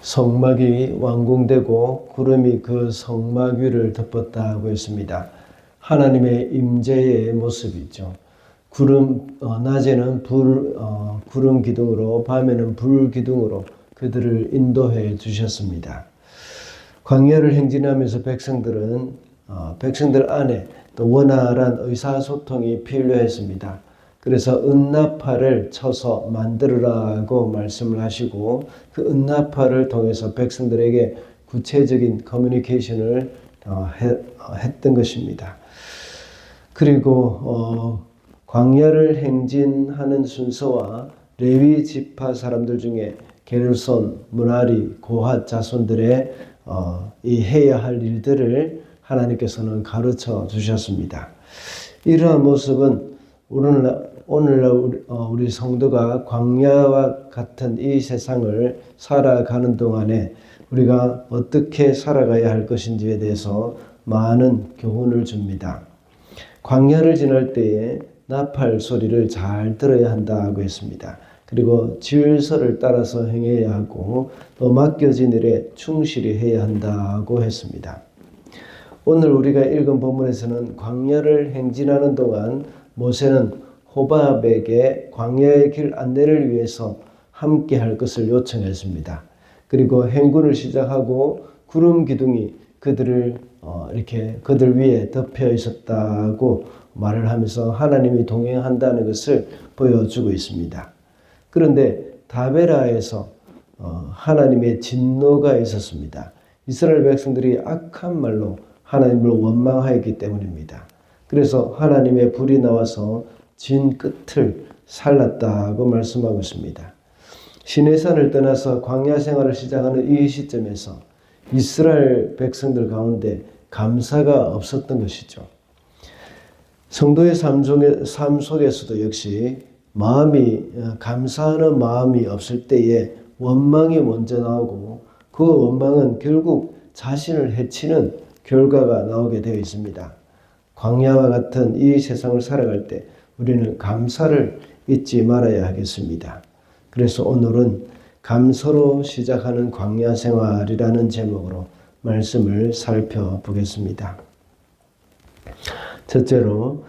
성막이 완공되고 구름이 그 성막 위를 덮었다고 했습니다. 하나님의 임재의 모습이죠. 낮에는 구름 기둥으로, 밤에는 불 기둥으로 그들을 인도해 주셨습니다. 광야를 행진하면서 백성들 안에 또 원활한 의사소통이 필요했습니다. 그래서 은나팔을 쳐서 만들으라고 말씀을 하시고 그 은나팔을 통해서 백성들에게 구체적인 커뮤니케이션을 했던 것입니다. 그리고 광야를 행진하는 순서와 레위 지파 사람들 중에 게르손, 무라리, 고핫 자손들의 이 해야 할 일들을 하나님께서는 가르쳐 주셨습니다. 이러한 모습은 오늘날 우리 성도가 광야와 같은 이 세상을 살아가는 동안에 우리가 어떻게 살아가야 할 것인지에 대해서 많은 교훈을 줍니다. 광야를 지날 때에 나팔 소리를 잘 들어야 한다고 했습니다. 그리고 질서를 따라서 행해야 하고 또 맡겨진 일에 충실히 해야 한다고 했습니다. 오늘 우리가 읽은 본문에서는 광야를 행진하는 동안 모세는 호밥에게 광야의 길 안내를 위해서 함께 할 것을 요청했습니다. 그리고 행군을 시작하고 구름 기둥이 그들 위에 덮여 있었다고 말을 하면서 하나님이 동행한다는 것을 보여주고 있습니다. 그런데 다베라에서 하나님의 진노가 있었습니다. 이스라엘 백성들이 악한 말로 하나님을 원망하였기 때문입니다. 그래서 하나님의 불이 나와서 진 끝을 살랐다고 말씀하고 있습니다. 시내산을 떠나서 광야 생활을 시작하는 이 시점에서 이스라엘 백성들 가운데 감사가 없었던 것이죠. 성도의 삶 속에서도 역시 감사하는 마음이 없을 때에 원망이 먼저 나오고 그 원망은 결국 자신을 해치는 결과가 나오게 되어 있습니다. 광야와 같은 이 세상을 살아갈 때 우리는 감사를 잊지 말아야 하겠습니다. 그래서 오늘은 감사로 시작하는 광야 생활이라는 제목으로 말씀을 살펴보겠습니다. 첫째로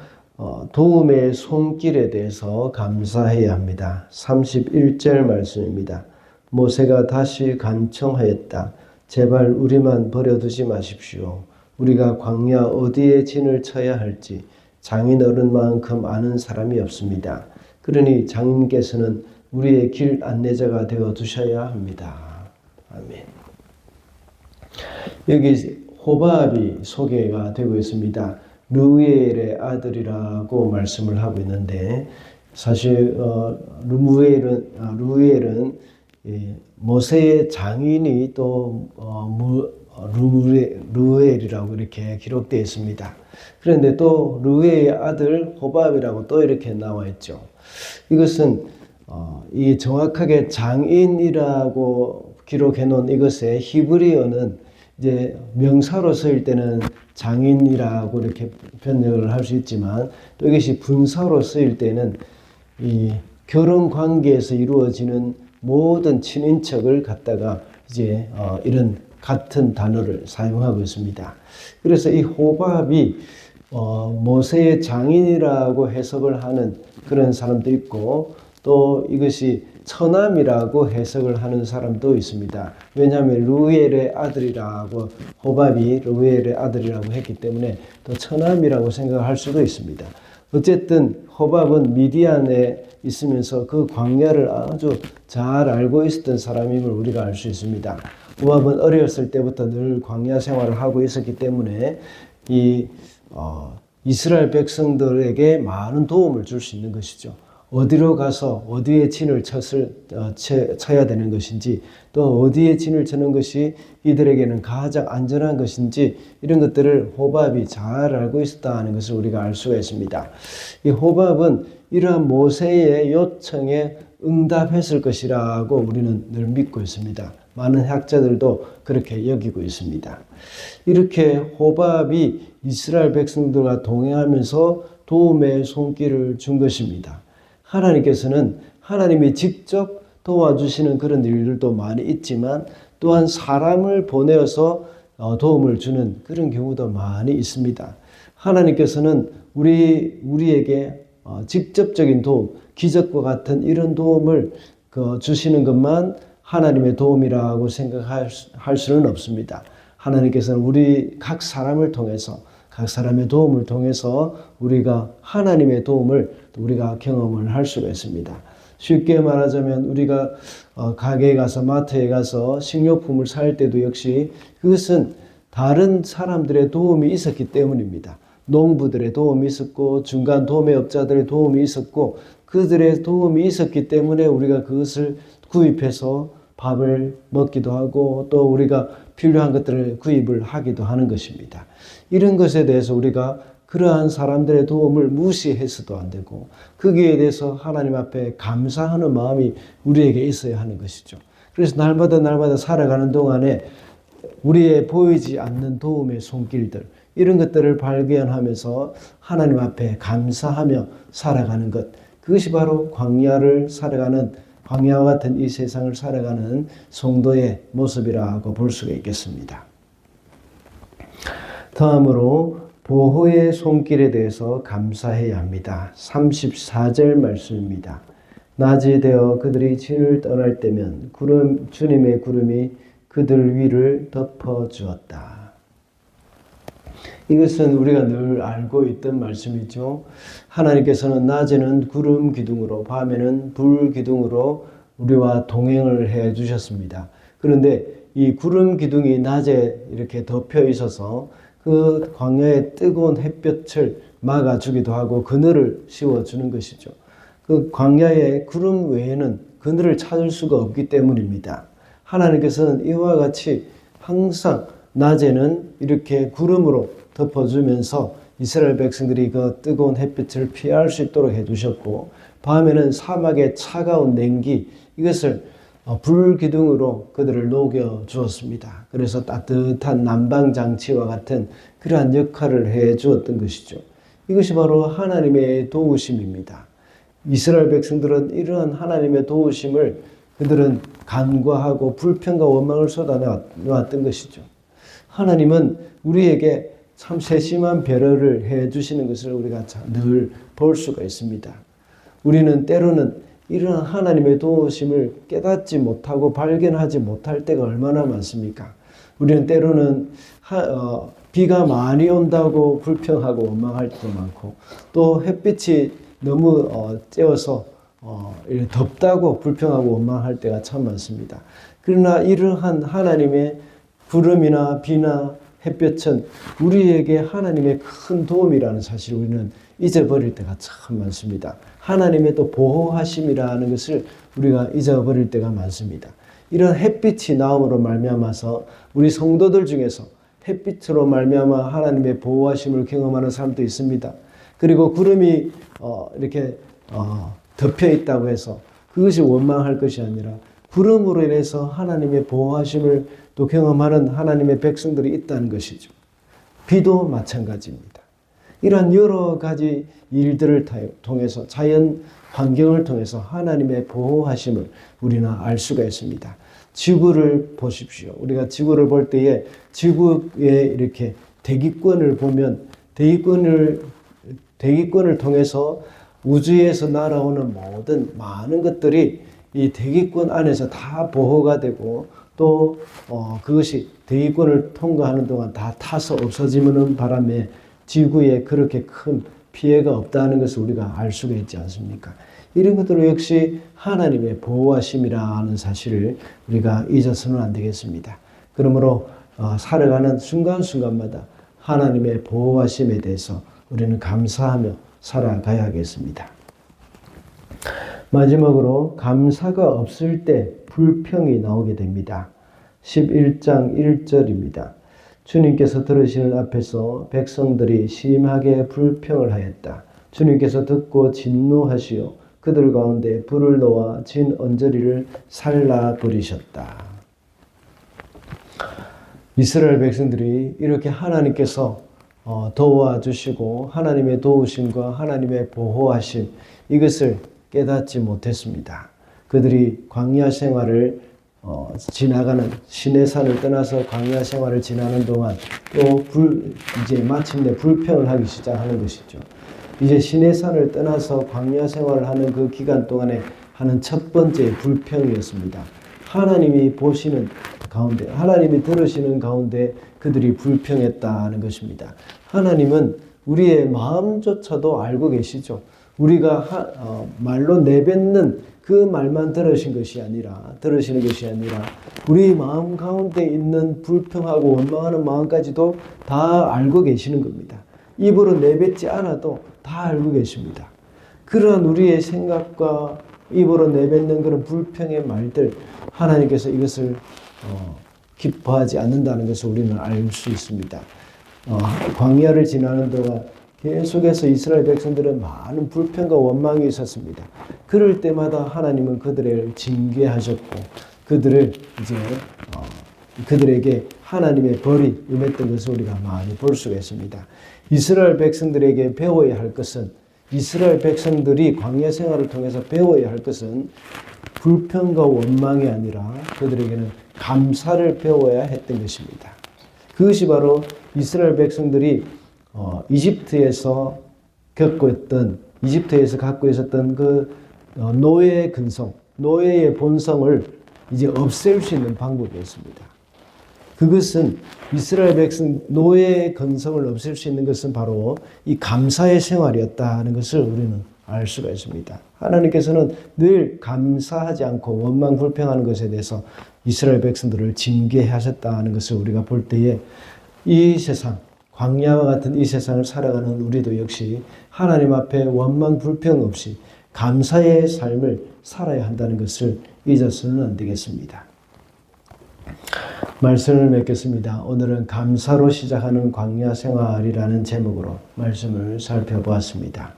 도움의 손길에 대해서 감사해야 합니다. 31절 말씀입니다. 모세가 다시 간청하였다. 제발 우리만 버려두지 마십시오. 우리가 광야 어디에 진을 쳐야 할지 장인 어른만큼 아는 사람이 없습니다. 그러니 장인께서는 우리의 길 안내자가 되어 두셔야 합니다. 아멘. 여기 호밥이 소개가 되고 있습니다. 르우엘의 아들이라고 말씀을 하고 있는데 사실 르우엘은 모세의 장인이 또 르우엘이라고 이렇게 기록되어 있습니다. 그런데 또 르우엘의 아들 호밥이라고 또 이렇게 나와 있죠. 이것은 이 정확하게 장인이라고 기록해 놓은 이것의 히브리어는 이제 명사로 쓰일 때는 장인이라고 이렇게 번역을 할 수 있지만 또 이것이 분사로 쓰일 때는 이 결혼 관계에서 이루어지는 모든 친인척을 갖다가 이제 이런 같은 단어를 사용하고 있습니다. 그래서 이 호밥이 모세의 장인이라고 해석을 하는 그런 사람도 있고 또 이것이 처남이라고 해석을 하는 사람도 있습니다. 왜냐하면 르우엘의 아들이라고 호밥이 르우엘의 아들이라고 했기 때문에 또 처남이라고 생각할 수도 있습니다. 어쨌든 호밥은 미디안에 있으면서 그 광야를 아주 잘 알고 있었던 사람임을 우리가 알 수 있습니다. 호밥은 어렸을 때부터 늘 광야 생활을 하고 있었기 때문에 이스라엘 백성들에게 많은 도움을 줄 수 있는 것이죠. 어디로 가서 어디에 진을 쳐야 되는 것인지 또 어디에 진을 치는 것이 이들에게는 가장 안전한 것인지 이런 것들을 호밥이 잘 알고 있었다는 것을 우리가 알 수가 있습니다. 이 호밥은 이러한 모세의 요청에 응답했을 것이라고 우리는 늘 믿고 있습니다. 많은 학자들도 그렇게 여기고 있습니다. 이렇게 호밥이 이스라엘 백성들과 동행하면서 도움의 손길을 준 것입니다. 하나님께서는 하나님이 직접 도와주시는 그런 일들도 많이 있지만 또한 사람을 보내어서 도움을 주는 그런 경우도 많이 있습니다. 하나님께서는 우리에게 직접적인 도움, 기적과 같은 이런 도움을 주시는 것만 하나님의 도움이라고 생각할 수는 없습니다. 하나님께서는 우리 각 사람을 통해서, 각 사람의 도움을 통해서 우리가 하나님의 도움을 우리가 경험을 할 수가 있습니다. 쉽게 말하자면 우리가 가게에 가서, 마트에 가서 식료품을 살 때도 역시 그것은 다른 사람들의 도움이 있었기 때문입니다. 농부들의 도움이 있었고 중간 도매업자들의 도움이 있었고 그들의 도움이 있었기 때문에 우리가 그것을 구입해서 밥을 먹기도 하고 또 우리가 필요한 것들을 구입을 하기도 하는 것입니다. 이런 것에 대해서 우리가 그러한 사람들의 도움을 무시해서도 안 되고 거기에 대해서 하나님 앞에 감사하는 마음이 우리에게 있어야 하는 것이죠. 그래서 날마다 살아가는 동안에 우리의 보이지 않는 도움의 손길들, 이런 것들을 발견하면서 하나님 앞에 감사하며 살아가는 것, 그것이 바로 광야와 같은 이 세상을 살아가는 성도의 모습이라고 볼 수가 있겠습니다. 다음으로 보호의 손길에 대해서 감사해야 합니다. 34절 말씀입니다. 낮이 되어 그들이 진을 떠날 때면 주님의 구름이 그들 위를 덮어주었다. 이것은 우리가 늘 알고 있던 말씀이죠. 하나님께서는 낮에는 구름 기둥으로, 밤에는 불 기둥으로 우리와 동행을 해 주셨습니다. 그런데 이 구름 기둥이 낮에 이렇게 덮여 있어서 그 광야의 뜨거운 햇볕을 막아주기도 하고 그늘을 씌워주는 것이죠. 그 광야의 구름 외에는 그늘을 찾을 수가 없기 때문입니다. 하나님께서는 이와 같이 항상 낮에는 이렇게 구름으로 덮어주면서 이스라엘 백성들이 그 뜨거운 햇빛을 피할 수 있도록 해주셨고, 밤에는 사막의 차가운 냉기, 이것을 불기둥으로 그들을 녹여 주었습니다. 그래서 따뜻한 난방장치와 같은 그러한 역할을 해 주었던 것이죠. 이것이 바로 하나님의 도우심입니다. 이스라엘 백성들은 이러한 하나님의 도우심을 그들은 간과하고 불평과 원망을 쏟아내왔던 것이죠. 하나님은 우리에게 참 세심한 배려를 해 주시는 것을 우리가 늘 볼 수가 있습니다. 우리는 때로는 이런 하나님의 도우심을 깨닫지 못하고 발견하지 못할 때가 얼마나 많습니까? 우리는 때로는 비가 많이 온다고 불평하고 원망할 때도 많고, 또 햇빛이 너무 쬐어서 덥다고 불평하고 원망할 때가 참 많습니다. 그러나 이러한 하나님의 구름이나 비나 햇볕은 우리에게 하나님의 큰 도움이라는 사실을 우리는 잊어버릴 때가 참 많습니다. 하나님의 또 보호하심이라는 것을 우리가 잊어버릴 때가 많습니다. 이런 햇빛이 나옴으로 말미암아서 우리 성도들 중에서 햇빛으로 말미암아 하나님의 보호하심을 경험하는 사람도 있습니다. 그리고 구름이 이렇게 덮여 있다고 해서 그것이 원망할 것이 아니라 구름으로 인해서 하나님의 보호하심을 또 경험하는 하나님의 백성들이 있다는 것이죠. 비도 마찬가지입니다. 이러한 여러 가지 일들을 통해서, 자연 환경을 통해서 하나님의 보호하심을 우리는 알 수가 있습니다. 지구를 보십시오. 우리가 지구를 볼 때에 지구에 이렇게 대기권을 보면 대기권을 통해서 우주에서 날아오는 모든 많은 것들이 이 대기권 안에서 다 보호가 되고 또 그것이 대기권을 통과하는 동안 다 타서 없어지는 바람에 지구에 그렇게 큰 피해가 없다는 것을 우리가 알 수가 있지 않습니까? 이런 것들은 역시 하나님의 보호하심이라는 사실을 우리가 잊어서는 안 되겠습니다. 그러므로 살아가는 순간순간마다 하나님의 보호하심에 대해서 우리는 감사하며 살아가야겠습니다. 마지막으로 감사가 없을 때 불평이 나오게 됩니다. 11장 1절입니다. 주님께서 들으시는 앞에서 백성들이 심하게 불평을 하였다. 주님께서 듣고 진노하시어 그들 가운데 불을 놓아 진 언저리를 살라 버리셨다. 이스라엘 백성들이 이렇게 하나님께서 도와주시고 하나님의 도우심과 하나님의 보호하심, 이것을 깨닫지 못했습니다. 그들이 광야 생활을 지나가는 시내산을 떠나서 광야 생활을 지나는 동안 또 이제 마침내 불평을 하기 시작하는 것이죠. 이제 시내산을 떠나서 광야 생활을 하는 그 기간 동안에 하는 첫 번째 불평이었습니다. 하나님이 보시는 가운데, 하나님이 들으시는 가운데 그들이 불평했다는 것입니다. 하나님은 우리의 마음조차도 알고 계시죠. 우리가 말로 내뱉는 그 말만 들으시는 것이 아니라 우리 마음 가운데 있는 불평하고 원망하는 마음까지도 다 알고 계시는 겁니다. 입으로 내뱉지 않아도 다 알고 계십니다. 그러한 우리의 생각과 입으로 내뱉는 그런 불평의 말들, 하나님께서 이것을 기뻐하지 않는다는 것을 우리는 알 수 있습니다. 광야를 지나는 동안 계속해서 이스라엘 백성들은 많은 불평과 원망이 있었습니다. 그럴 때마다 하나님은 그들을 징계하셨고 그들을 이제 그들에게 하나님의 벌이 임했던 것을 우리가 많이 볼 수가 있습니다. 이스라엘 백성들에게 배워야 할 것은, 이스라엘 백성들이 광야 생활을 통해서 배워야 할 것은 불평과 원망이 아니라 그들에게는 감사를 배워야 했던 것입니다. 그것이 바로 이스라엘 백성들이 이집트에서 갖고 있었던 그 노예의 근성, 노예의 본성을 이제 없앨 수 있는 방법이었습니다. 그것은 이스라엘 백성 노예의 근성을 없앨 수 있는 것은 바로 이 감사의 생활이었다는 것을 우리는 알 수가 있습니다. 하나님께서는 늘 감사하지 않고 원망 불평하는 것에 대해서 이스라엘 백성들을 징계하셨다는 것을 우리가 볼 때에 이 세상, 광야와 같은 이 세상을 살아가는 우리도 역시 하나님 앞에 원망 불평 없이 감사의 삶을 살아야 한다는 것을 잊어서는 안 되겠습니다. 말씀을 맺겠습니다. 오늘은 감사로 시작하는 광야 생활이라는 제목으로 말씀을 살펴보았습니다.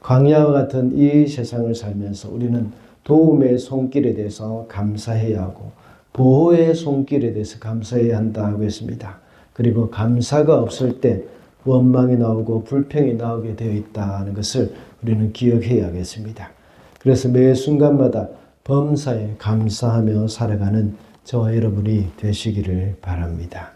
광야와 같은 이 세상을 살면서 우리는 도움의 손길에 대해서 감사해야 하고 보호의 손길에 대해서 감사해야 한다고 했습니다. 그리고 감사가 없을 때 원망이 나오고 불평이 나오게 되어 있다는 것을 우리는 기억해야겠습니다. 그래서 매 순간마다 범사에 감사하며 살아가는 저와 여러분이 되시기를 바랍니다.